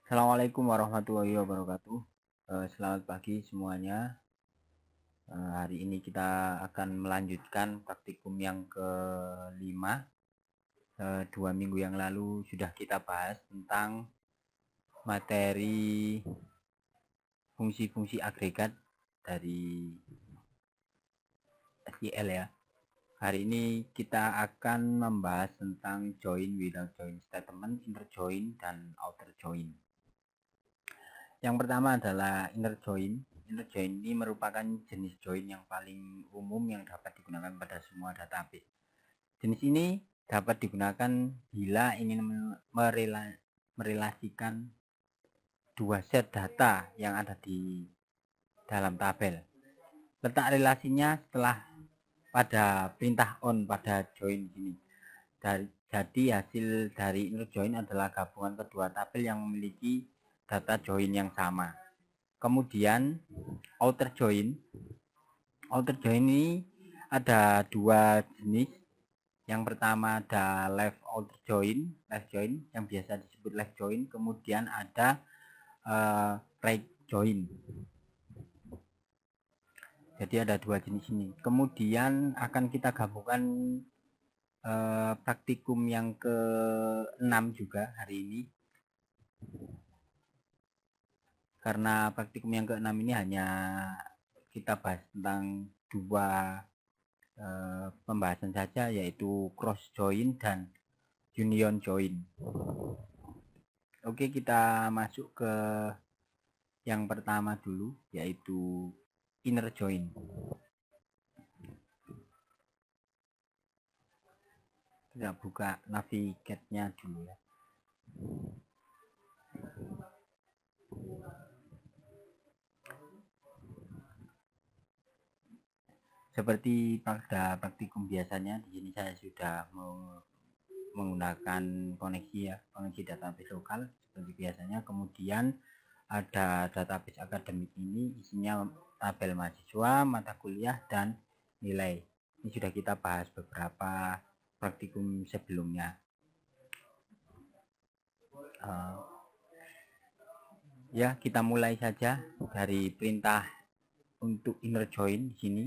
Assalamualaikum warahmatullahi wabarakatuh. Selamat pagi semuanya. Hari ini kita akan melanjutkan praktikum yang kelima. 2 minggu yang lalu sudah kita bahas tentang materi fungsi-fungsi agregat dari SQL ya. Hari ini kita akan membahas tentang join, without join statement, inner join, dan outer join. Yang pertama adalah inner join. Inner join ini merupakan jenis join yang paling umum yang dapat digunakan pada semua database. Jenis ini dapat digunakan bila ingin merelasikan dua set data yang ada di dalam tabel. Letak relasinya setelah pada perintah on pada join ini. Jadi hasil dari inner join adalah gabungan kedua tabel yang memiliki data join yang sama. Kemudian outer join ini ada dua jenis. Yang pertama ada left outer join, yang biasa disebut left join. Kemudian ada right join. Jadi ada dua jenis ini. Kemudian akan kita gabungkan praktikum yang ke-6 juga hari ini. Karena praktikum yang ke-6 ini hanya kita bahas tentang dua pembahasan saja, yaitu cross join dan union join. Oke, kita masuk ke yang pertama dulu, yaitu inner join. Kita buka navigate-nya dulu ya. Seperti pada praktikum biasanya, di sini saya sudah menggunakan koneksi database lokal seperti biasanya. Kemudian ada database akademik, ini isinya tabel mahasiswa, mata kuliah, dan nilai. Ini sudah kita bahas beberapa praktikum sebelumnya. Ya, kita mulai saja dari perintah untuk inner join di sini.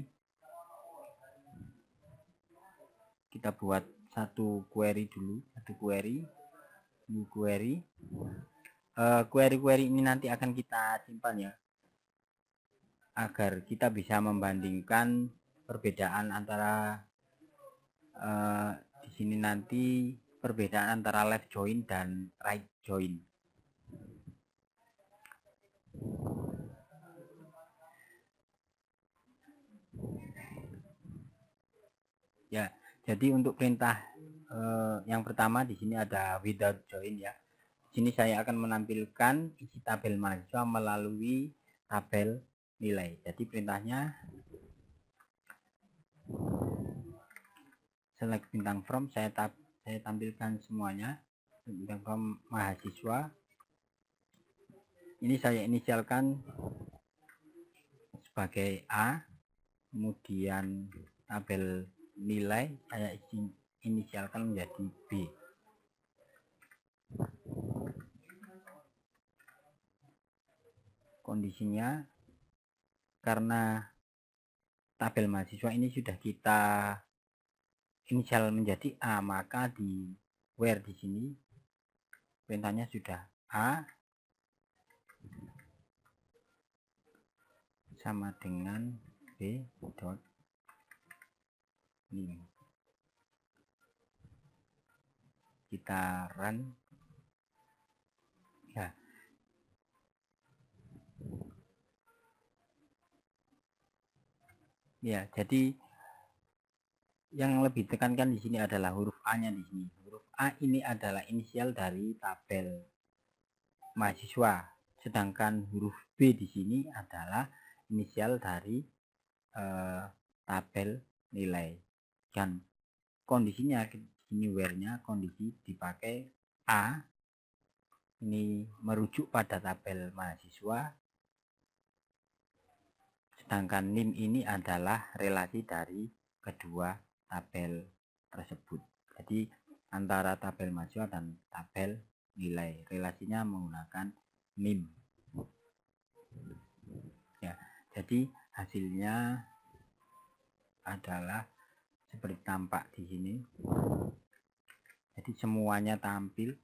Kita buat satu query dulu, new query. Query ini nanti akan kita simpan ya, agar kita bisa membandingkan perbedaan antara di sini nanti perbedaan antara left join dan right join. Ya, jadi untuk perintah yang pertama di sini ada without join ya. Di sini saya akan menampilkan isi tabel mahasiswa melalui tabel nilai. Jadi perintahnya select bintang from, saya tampilkan semuanya. Bintang from mahasiswa. Ini saya inisialkan sebagai A. Kemudian tabel nilai saya inisialkan menjadi B. Kondisinya, karena tabel mahasiswa ini sudah kita inisial menjadi A, maka di where di sini perintahnya sudah A sama dengan B dot name. Kita run ya. Ya, jadi yang lebih tekankan di sini adalah huruf A-nya di sini. Huruf A ini adalah inisial dari tabel mahasiswa, sedangkan huruf B di sini adalah inisial dari tabel nilai. Dan kondisinya ini where-nya kondisi dipakai A ini merujuk pada tabel mahasiswa, sedangkan NIM ini adalah relasi dari kedua tabel tersebut. Jadi antara tabel mahasiswa dan tabel nilai, relasinya menggunakan NIM. Ya, jadi hasilnya adalah seperti tampak di sini. Jadi semuanya tampil.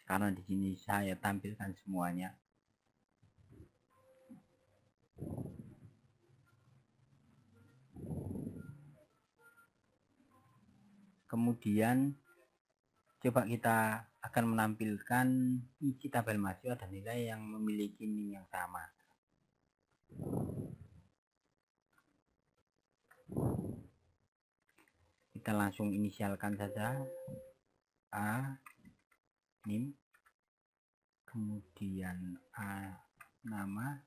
Karena di sini saya tampilkan semuanya. Kemudian coba kita akan menampilkan isi tabel mahasiswa dan nilai yang memiliki NIM yang sama. Kita langsung inisialkan saja A NIM, kemudian A nama,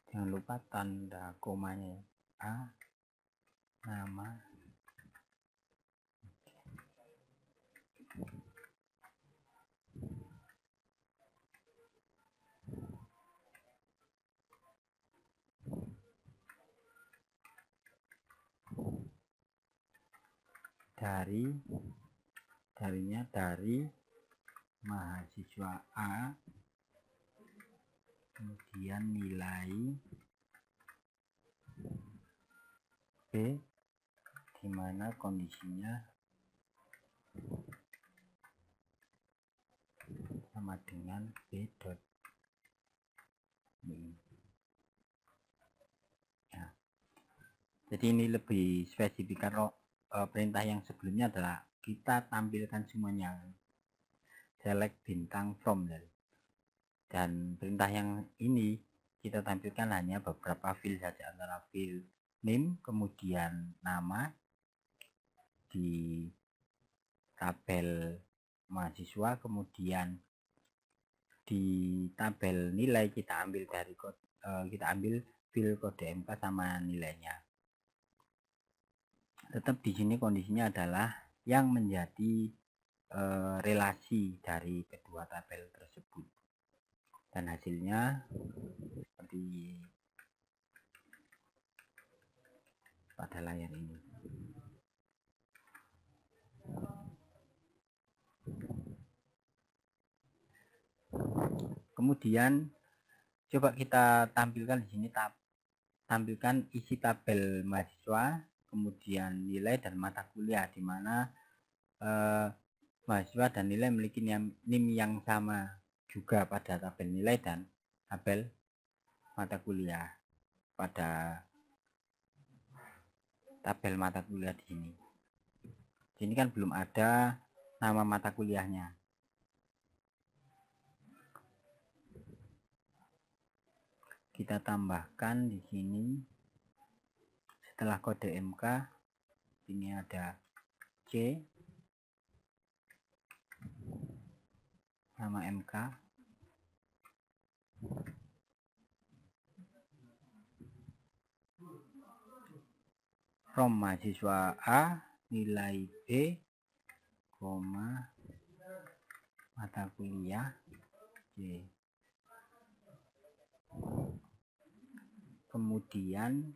jangan lupa tanda komanya, A nama, dari mahasiswa A, kemudian nilai B, di mana kondisinya sama dengan B dot NIM. Ya. Jadi ini lebih spesifik karena perintah yang sebelumnya adalah kita tampilkan semuanya, select bintang from, dan perintah yang ini kita tampilkan hanya beberapa field saja, antara field NIM kemudian nama di tabel mahasiswa, kemudian di tabel nilai kita ambil dari field kode MK sama nilainya. Tetap di sini kondisinya adalah yang menjadi relasi dari kedua tabel tersebut, dan hasilnya seperti pada layar ini. Kemudian coba kita tampilkan di sini, tampilkan isi tabel mahasiswa, kemudian nilai dan mata kuliah, di mana mahasiswa dan nilai memiliki NIM yang sama juga pada tabel nilai dan tabel mata kuliah. Pada tabel mata kuliah di sini. Ini kan belum ada nama mata kuliahnya. Kita tambahkan di sini setelah kode MK ini ada C, nama MK, from mahasiswa A, nilai B, mata kuliah C. Kemudian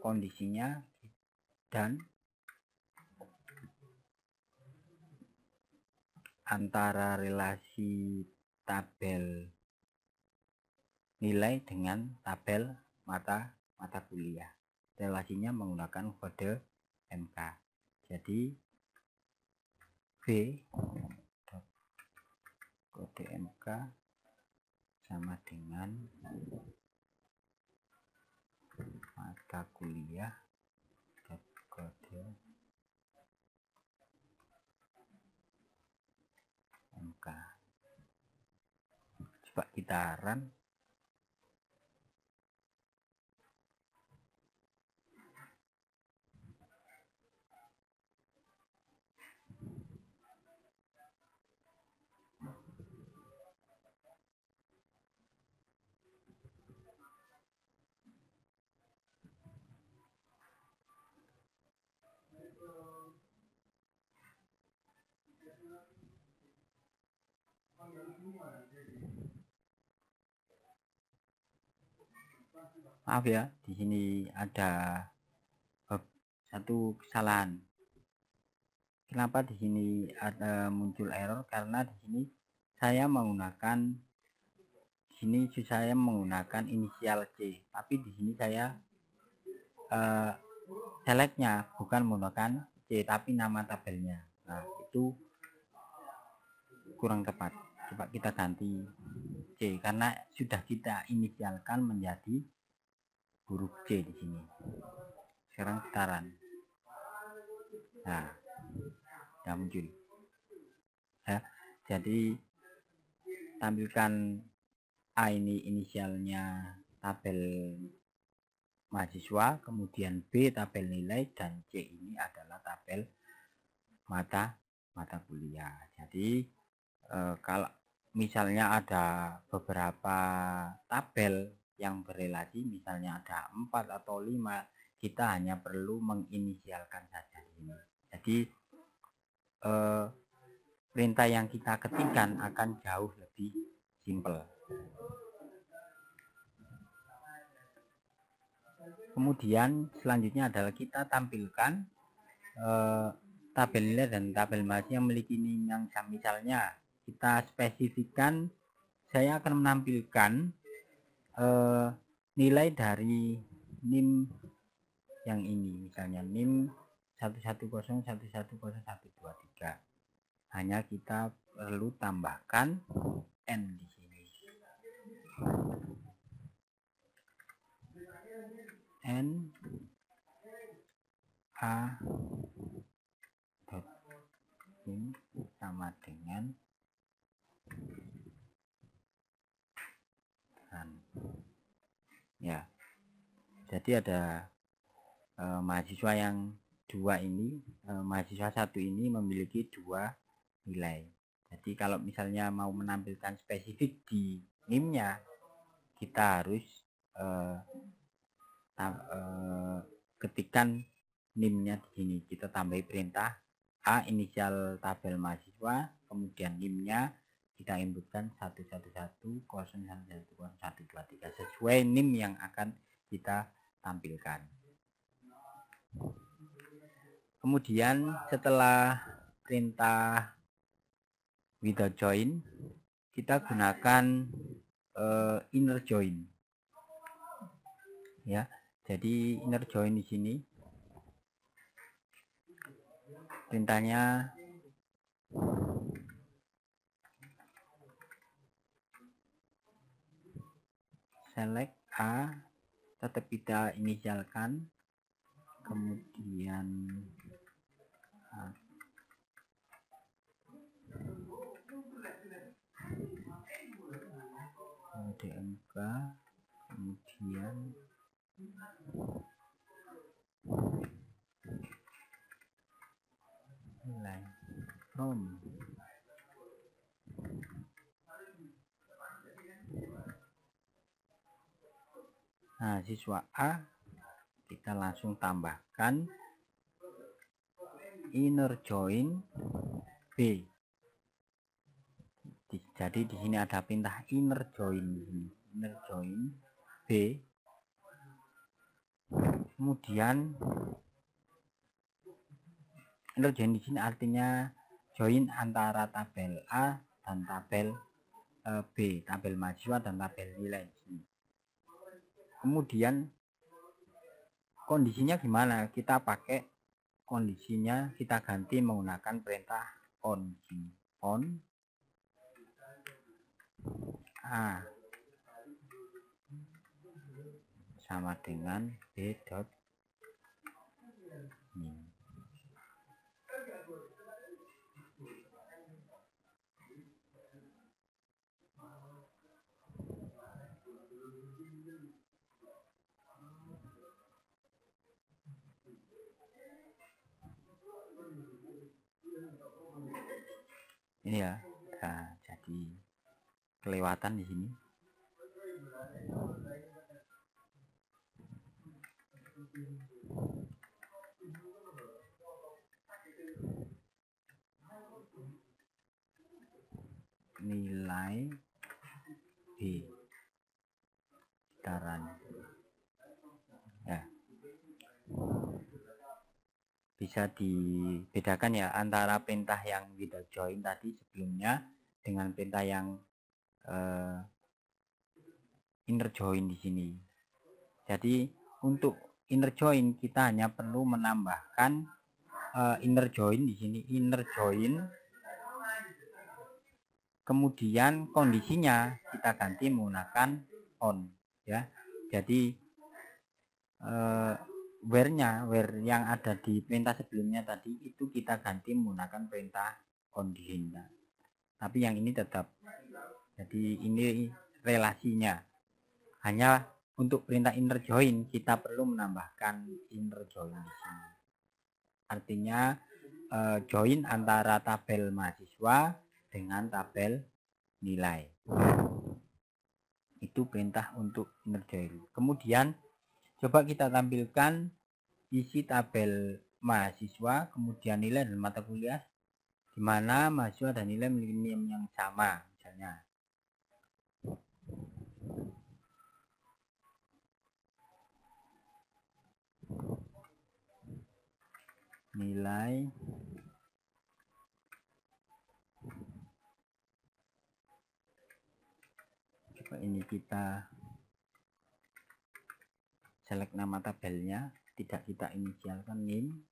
kondisinya dan antara relasi tabel nilai dengan tabel mata kuliah. Relasinya menggunakan kode MK. Jadi B kode MK sama dengan mata kuliah kode MK. Coba kita run. Maaf ya, di sini ada satu kesalahan. Kenapa di sini ada muncul error? Karena di sini saya menggunakan inisial C, tapi di sini saya selectnya bukan menggunakan C tapi nama tabelnya. Nah, itu kurang tepat. Coba kita ganti C karena sudah kita inisialkan menjadi huruf C di sini. Sekarang kita run. Nah, sudah muncul. Ya, jadi tampilkan A ini inisialnya tabel mahasiswa, kemudian B tabel nilai, dan C ini adalah tabel mata kuliah. Jadi kalau misalnya ada beberapa tabel yang berelasi, misalnya ada 4 atau 5, kita hanya perlu menginisialkan saja ini. Jadi perintah yang kita ketikkan akan jauh lebih simpel. Kemudian selanjutnya adalah kita tampilkan tabel nilai dan tabel mahasiswa yang memiliki NIM yang sama. Misalnya kita spesifikkan, saya akan menampilkan nilai dari NIM yang ini, misalnya NIM 110110123. Hanya kita perlu tambahkan N di sini. N A dot NIM sama dengan ya. Jadi ada mahasiswa yang mahasiswa satu ini memiliki 2 nilai. Jadi kalau misalnya mau menampilkan spesifik di NIM-nya, kita harus ketikkan NIM-nya di sini. Kita tambahi perintah A inisial tabel mahasiswa, kemudian NIM-nya kita inputkan 11101110123 sesuai NIM yang akan kita tampilkan. Kemudian setelah perintah without join, kita gunakan inner join. Ya, jadi inner join di sini perintahnya select A, tetap kita inisialkan, kemudian DMK, kemudian nilai from. Nah, siswa A kita langsung tambahkan inner join B. Jadi di sini ada perintah inner join B. Kemudian inner join di sini artinya join antara tabel A dan tabel B, tabel mahasiswa dan tabel nilai. Kemudian kondisinya gimana? Kita pakai kondisinya, kita ganti menggunakan perintah on. A sama dengan B dot NIM. Ini ya, nah, jadi kelewatan di sini. Nilai B taran ya. bisa dibedakan ya antara perintah yang without join tadi sebelumnya dengan perintah yang inner join di sini. Jadi untuk inner join kita hanya perlu menambahkan inner join di sini, inner join, kemudian kondisinya kita ganti menggunakan on ya. Jadi where yang ada di perintah sebelumnya tadi itu kita ganti menggunakan perintah on di sini. Tapi yang ini tetap. Jadi ini relasinya. Hanya untuk perintah inner join kita perlu menambahkan inner join di sini. Artinya join antara tabel mahasiswa dengan tabel nilai. Itu perintah untuk inner join. Kemudian coba kita tampilkan isi tabel mahasiswa, kemudian nilai dan mata kuliah, di mana mahasiswa dan nilai memiliki NIM yang sama, misalnya. Nilai coba ini kita select nama tabelnya, tidak kita inisialkan NIM.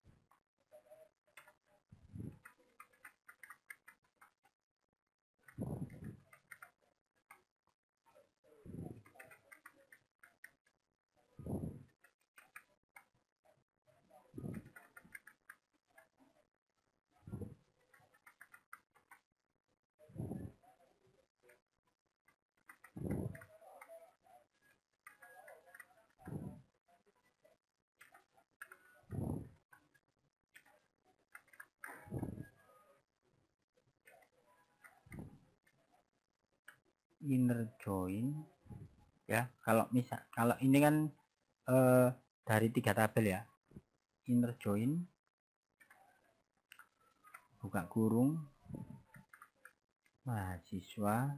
Inner join ya, kalau ini kan dari 3 tabel ya. Inner join buka kurung mahasiswa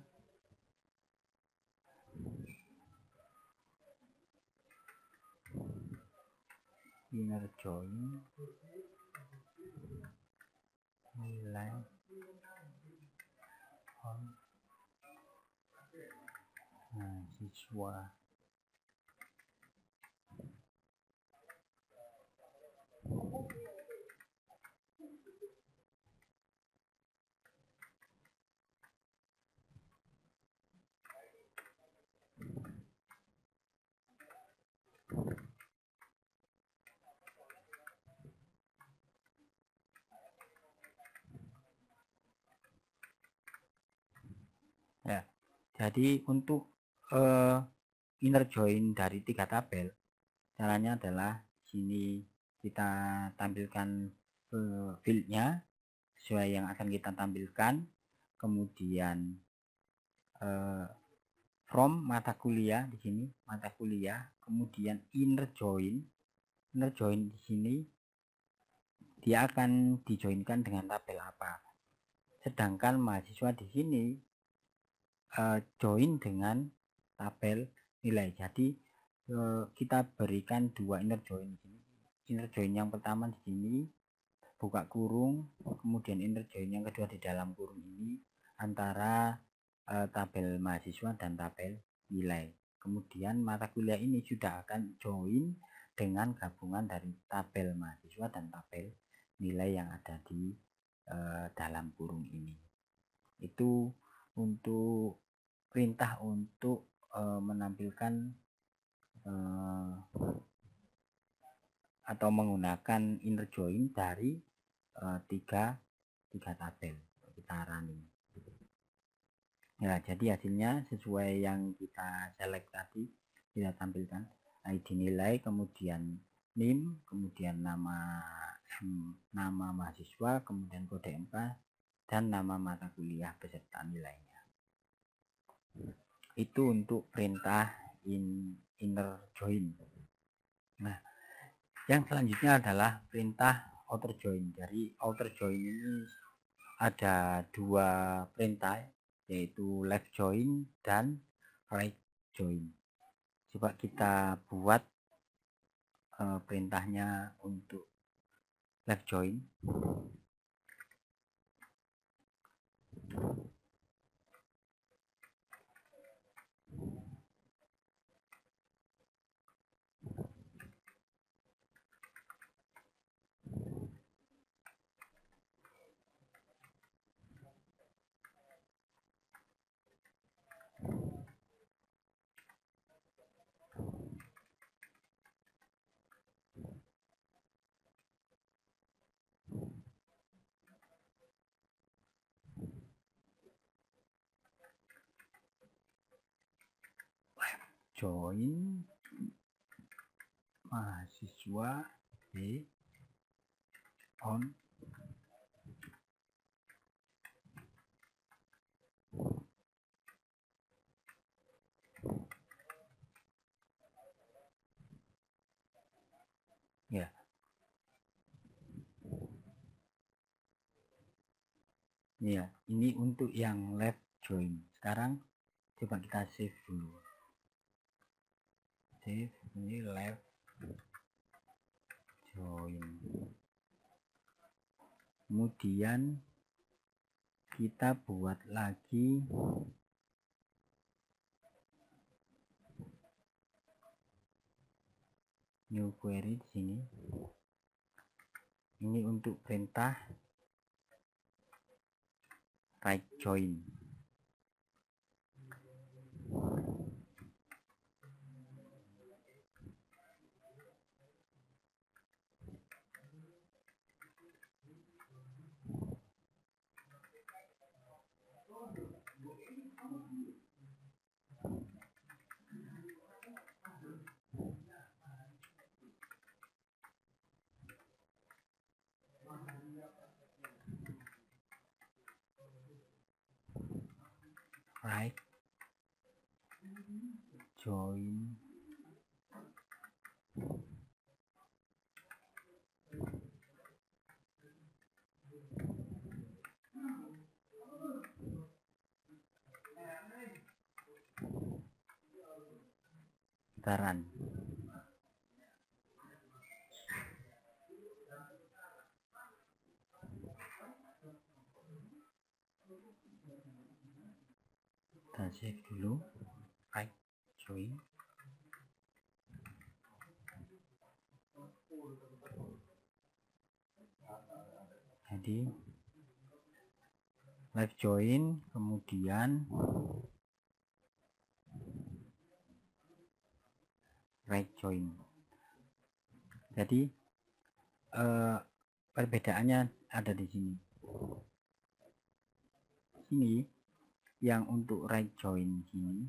inner join nilai on mahasiswa. Ya, jadi untuk inner join dari 3 tabel, caranya adalah sini kita tampilkan fieldnya sesuai yang akan kita tampilkan, kemudian from mata kuliah di sini, mata kuliah, kemudian inner join di sini dia akan dijoinkan dengan tabel apa. Sedangkan mahasiswa di sini join dengan tabel nilai. Jadi kita berikan 2 inner join di sini. Inner join yang pertama di sini buka kurung, kemudian inner join yang kedua di dalam kurung ini antara tabel mahasiswa dan tabel nilai. Kemudian mata kuliah ini sudah akan join dengan gabungan dari tabel mahasiswa dan tabel nilai yang ada di dalam kurung ini. Itu untuk perintah untuk menampilkan atau menggunakan inner join dari tiga tabel kita running. Ya, jadi hasilnya sesuai yang kita select tadi, kita tampilkan ID nilai, kemudian NIM, kemudian nama mahasiswa, kemudian kode MK, dan nama mata kuliah beserta nilainya. Itu untuk perintah inner join. Nah, yang selanjutnya adalah perintah outer join. Dari outer join ini ada 2 perintah, yaitu left join dan right join. Coba kita buat perintahnya untuk left join. Join mahasiswa B on ya. Ya, ini untuk yang left join. Sekarang coba kita save dulu. Save, ini left join. Kemudian kita buat lagi new query di sini. Ini untuk perintah right join. Right join kita run. Kita save dulu right join. Jadi left join, kemudian right join. Jadi perbedaannya ada di sini. Ini yang untuk right join sini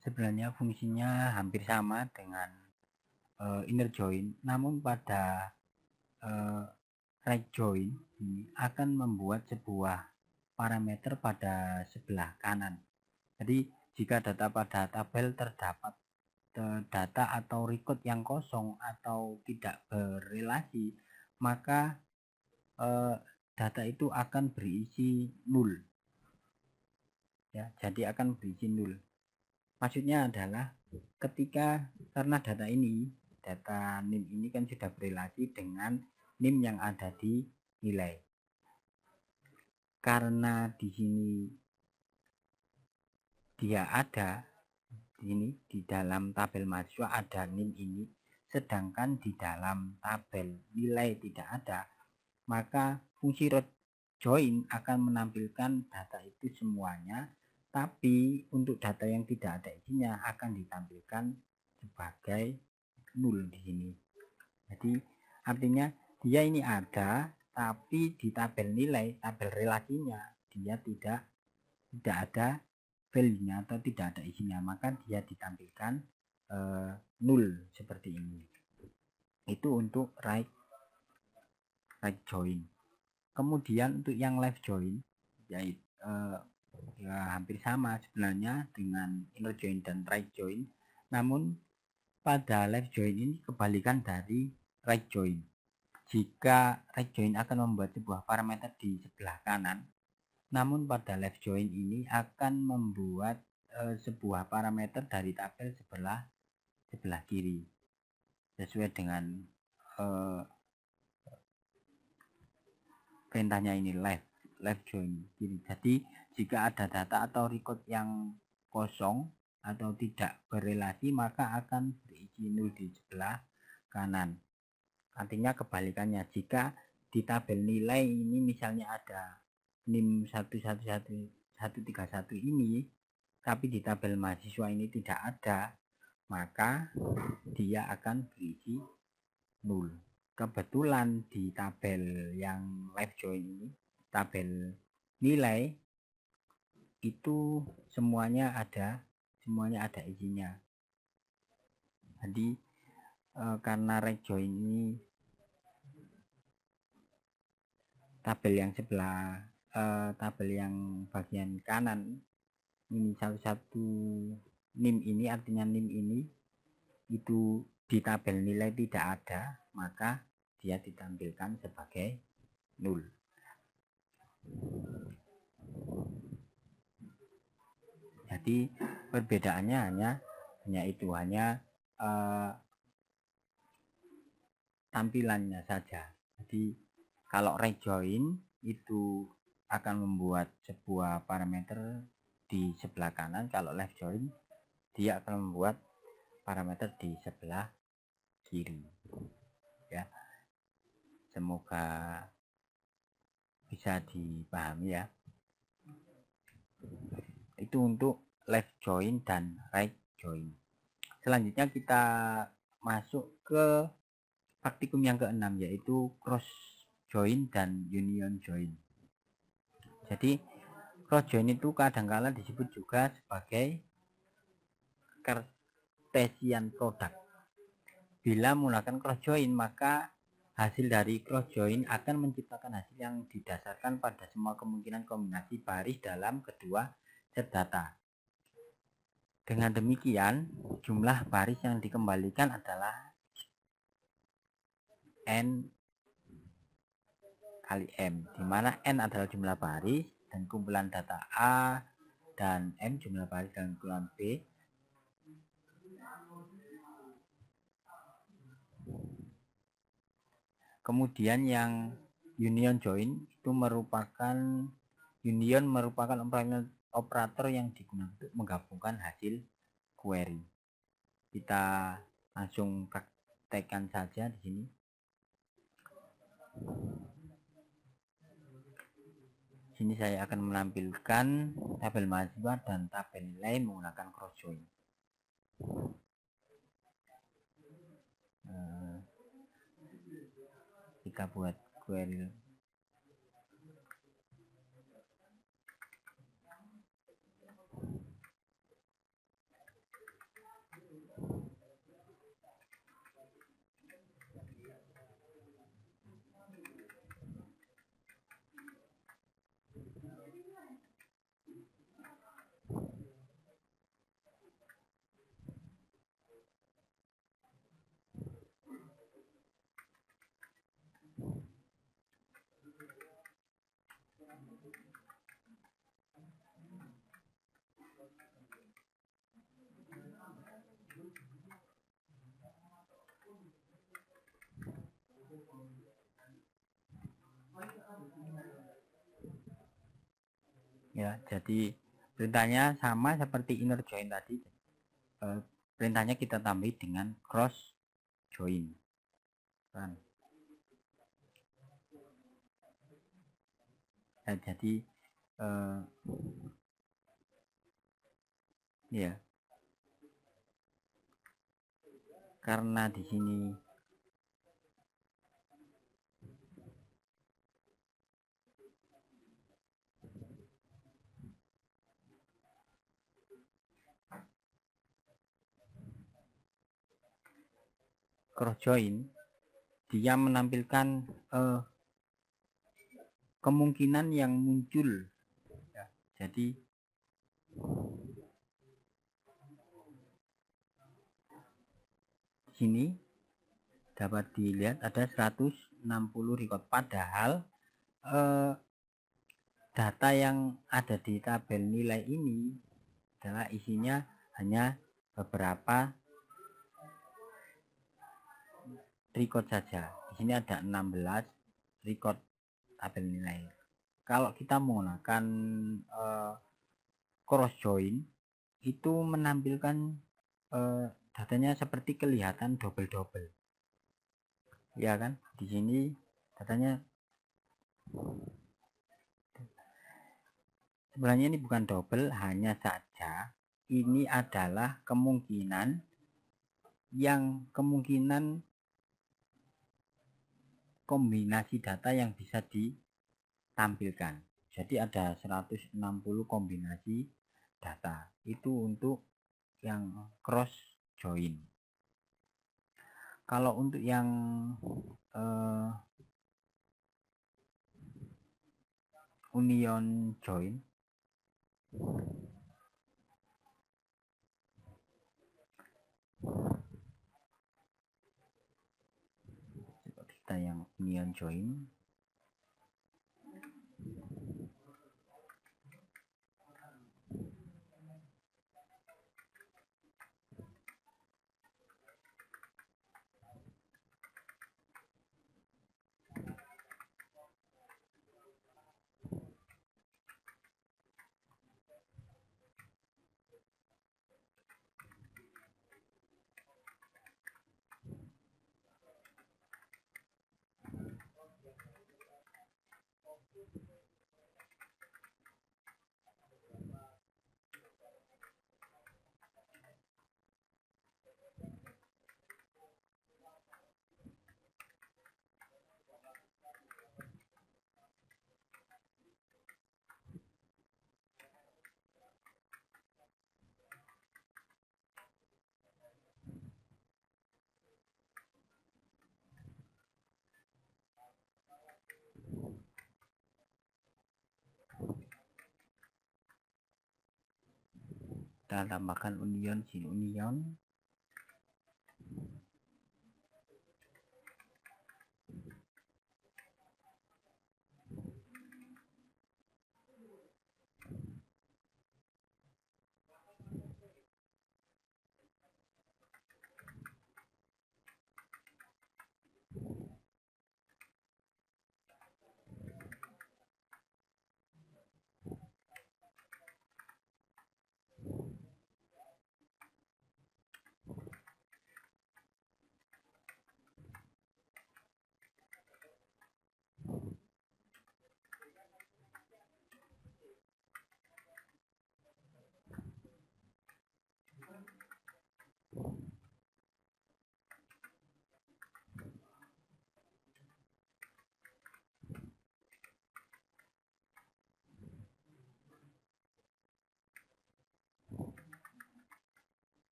sebenarnya fungsinya hampir sama dengan inner join, namun pada right join ini akan membuat sebuah parameter pada sebelah kanan. Jadi jika data pada tabel terdapat data atau record yang kosong atau tidak berrelasi, maka data itu akan berisi nol. Ya, jadi akan berisi nol. Maksudnya adalah ketika karena data NIM ini kan sudah berrelasi dengan NIM yang ada di nilai. Karena di sini dia ada di dalam tabel mahasiswa ada NIM ini, sedangkan di dalam tabel nilai tidak ada, maka fungsi row join akan menampilkan data itu semuanya, tapi untuk data yang tidak ada isinya akan ditampilkan sebagai nol di sini. Jadi artinya dia ini ada, tapi di tabel nilai, tabel relasinya dia tidak ada value-nya atau tidak ada isinya, maka dia ditampilkan nol seperti ini. Itu untuk right join. Kemudian untuk yang left join yaitu ya hampir sama sebenarnya dengan inner join dan right join, namun pada left join ini kebalikan dari right join. jika right join akan membuat sebuah parameter di sebelah kanan, namun pada left join ini akan membuat sebuah parameter dari tabel sebelah kiri sesuai dengan perintahnya ini left join kiri. Jadi jika ada data atau record yang kosong atau tidak berelasi, maka akan berisi 0 di sebelah kanan. Artinya kebalikannya, jika di tabel nilai ini misalnya ada NIM 111131 ini, tapi di tabel mahasiswa ini tidak ada, maka dia akan berisi 0. Kebetulan di tabel yang left join ini, tabel nilai itu semuanya ada isinya. Jadi karena right join ini tabel yang sebelah tabel yang bagian kanan ini satu NIM ini, artinya NIM ini itu di tabel nilai tidak ada, maka dia ditampilkan sebagai 0. Jadi perbedaannya hanya itu, hanya tampilannya saja. Jadi kalau right join itu akan membuat sebuah parameter di sebelah kanan, kalau left join dia akan membuat parameter di sebelah kiri. Ya, semoga bisa dipahami ya. Itu untuk left join dan right join. Selanjutnya kita masuk ke praktikum yang keenam, yaitu cross join dan union join. Jadi cross join itu kadangkala disebut juga sebagai Cartesian product. Bila menggunakan cross join, maka hasil dari cross join akan menciptakan hasil yang didasarkan pada semua kemungkinan kombinasi baris dalam kedua set data. Dengan demikian, jumlah baris yang dikembalikan adalah N kali M, di mana N adalah jumlah baris dan kumpulan data A dan M jumlah baris dan kumpulan B. Kemudian yang union join itu merupakan operator yang digunakan untuk menggabungkan hasil query. Kita langsung praktekkan saja di sini. Sini saya akan menampilkan tabel mahasiswa dan tabel nilai menggunakan cross join. Kita buat query. Ya, jadi perintahnya sama seperti inner join tadi. Perintahnya kita tambah dengan cross join. Nah, jadi ya, karena di sini cross join, dia menampilkan kemungkinan yang muncul ya. Jadi sini dapat dilihat ada 100 160 record, padahal data yang ada di tabel nilai ini adalah isinya hanya beberapa record saja. Di sini ada 16 record tabel nilai. Kalau kita menggunakan cross join, itu menampilkan datanya seperti kelihatan double-double, ya kan? Di sini datanya sebenarnya ini bukan double, hanya saja ini adalah kemungkinan kombinasi data yang bisa ditampilkan. Jadi ada 160 kombinasi data, itu untuk yang cross join. Kalau untuk yang union join, kita yang union join, kita tambahkan union sin union.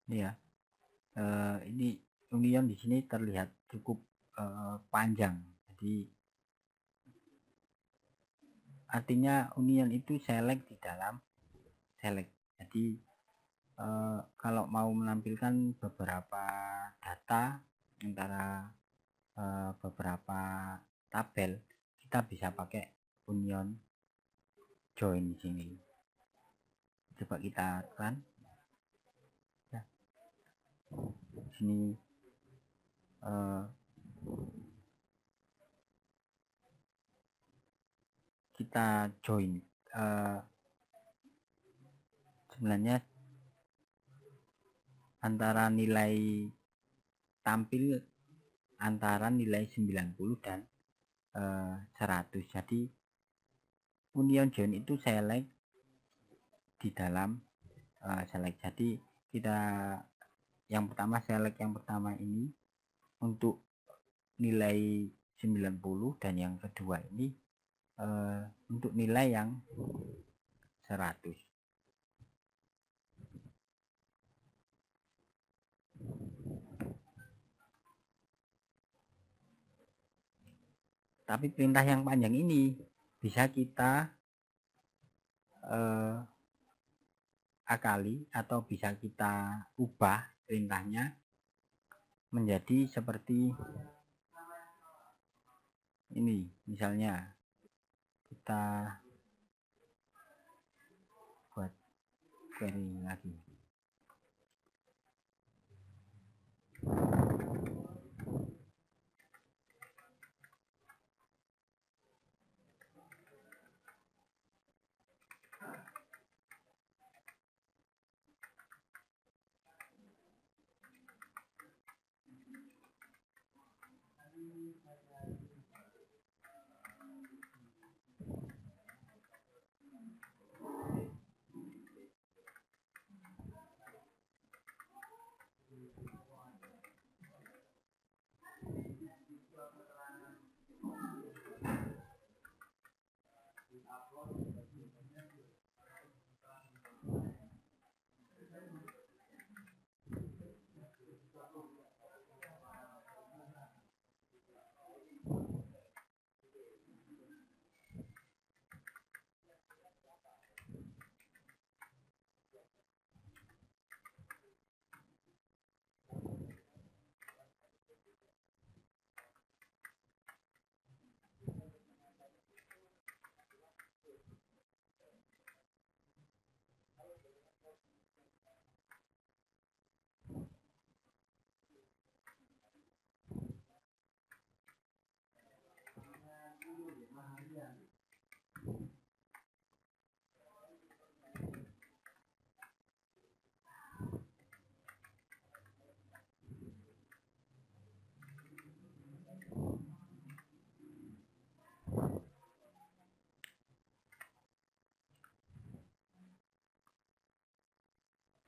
Ya, ini union di sini terlihat cukup panjang, jadi artinya union itu select di dalam select. Jadi kalau mau menampilkan beberapa data antara beberapa tabel, kita bisa pakai union join di sini. Coba kita run. Ya. Di sini kita join. Sebenarnya antara nilai tampil antara nilai 90 dan 100. Jadi union join itu select di dalam select. Jadi kita yang pertama select yang pertama ini untuk nilai 90, dan yang kedua ini untuk nilai yang 100. Tapi perintah yang panjang ini bisa kita akali atau bisa kita ubah perintahnya menjadi seperti ini. Misalnya kita buat query lagi.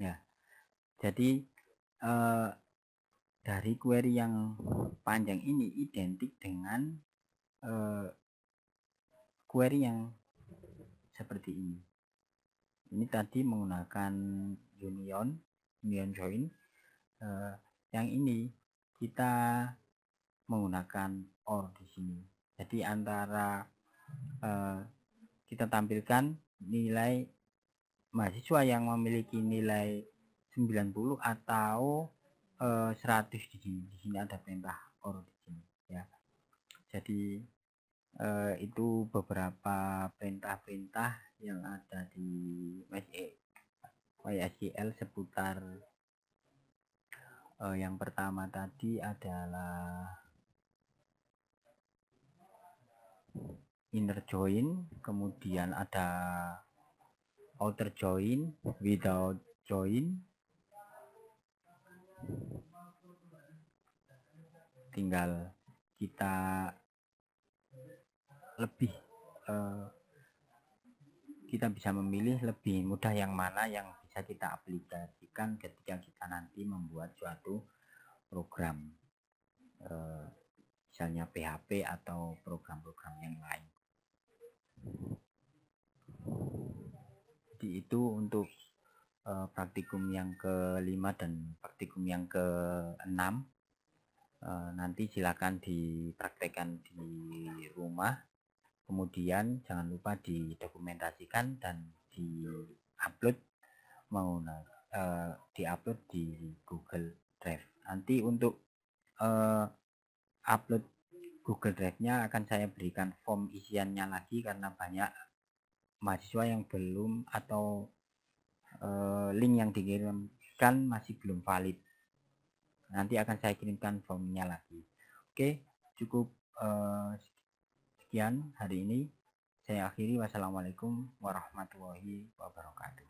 Ya, jadi dari query yang panjang ini identik dengan query yang seperti ini. Ini tadi menggunakan union join. Yang ini kita menggunakan or di sini. Jadi antara kita tampilkan nilai mahasiswa yang memiliki nilai 90 atau 100 di sini. Di sini ada perintah or di sini ya. Jadi itu beberapa perintah-perintah yang ada di MySQL seputar yang pertama tadi adalah inner join, kemudian ada outer join, without join, tinggal kita lebih kita bisa memilih lebih mudah yang mana yang bisa kita aplikasikan ketika kita nanti membuat suatu program, misalnya PHP atau program-program yang lain. Jadi itu untuk praktikum yang ke-5 dan praktikum yang ke-6. Nanti silakan dipraktekkan di rumah, kemudian jangan lupa didokumentasikan dan diupload di Google Drive. Nanti untuk upload Google Drive-nya akan saya berikan form isiannya lagi karena banyak mahasiswa yang belum atau link yang dikirimkan masih belum valid. Nanti akan saya kirimkan formnya lagi. Oke, cukup sekian hari ini. Saya akhiri. Wassalamualaikum warahmatullahi wabarakatuh.